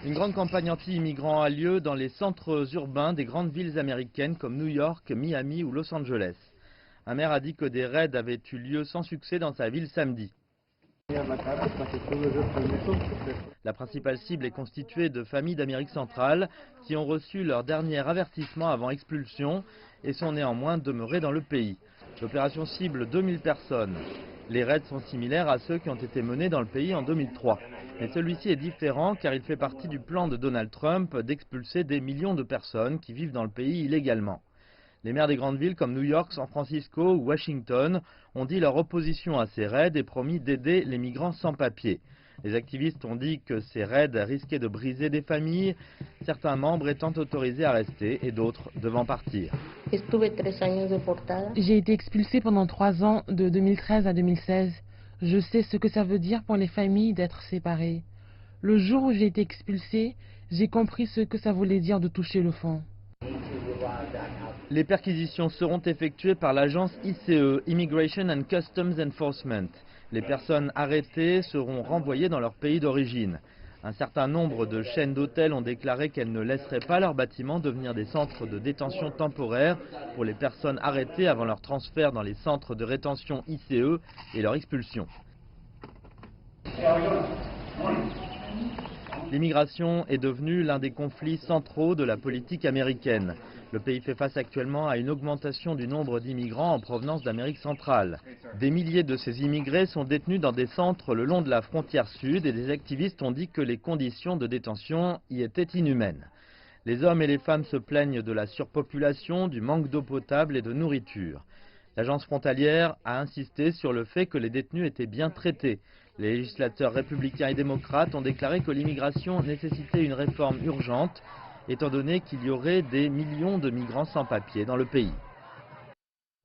Une grande campagne anti-immigrants a lieu dans les centres urbains des grandes villes américaines comme New York, Miami ou Los Angeles. Un maire a dit que des raids avaient eu lieu sans succès dans sa ville samedi. La principale cible est constituée de familles d'Amérique centrale qui ont reçu leur dernier avertissement avant expulsion et sont néanmoins demeurées dans le pays. L'opération cible 2000 personnes. Les raids sont similaires à ceux qui ont été menés dans le pays en 2003. Mais celui-ci est différent car il fait partie du plan de Donald Trump d'expulser des millions de personnes qui vivent dans le pays illégalement. Les maires des grandes villes comme New York, San Francisco ou Washington ont dit leur opposition à ces raids et promis d'aider les migrants sans papier. Les activistes ont dit que ces raids risquaient de briser des familles, certains membres étant autorisés à rester et d'autres devant partir. J'ai été expulsée pendant 3 ans, de 2013 à 2016. Je sais ce que ça veut dire pour les familles d'être séparées. Le jour où j'ai été expulsée, j'ai compris ce que ça voulait dire de toucher le fond. Les perquisitions seront effectuées par l'agence ICE, Immigration and Customs Enforcement. Les personnes arrêtées seront renvoyées dans leur pays d'origine. Un certain nombre de chaînes d'hôtels ont déclaré qu'elles ne laisseraient pas leurs bâtiments devenir des centres de détention temporaires pour les personnes arrêtées avant leur transfert dans les centres de rétention ICE et leur expulsion. L'immigration est devenue l'un des conflits centraux de la politique américaine. Le pays fait face actuellement à une augmentation du nombre d'immigrants en provenance d'Amérique centrale. Des milliers de ces immigrés sont détenus dans des centres le long de la frontière sud et des activistes ont dit que les conditions de détention y étaient inhumaines. Les hommes et les femmes se plaignent de la surpopulation, du manque d'eau potable et de nourriture. L'agence frontalière a insisté sur le fait que les détenus étaient bien traités. Les législateurs républicains et démocrates ont déclaré que l'immigration nécessitait une réforme urgente, étant donné qu'il y aurait des millions de migrants sans papier dans le pays.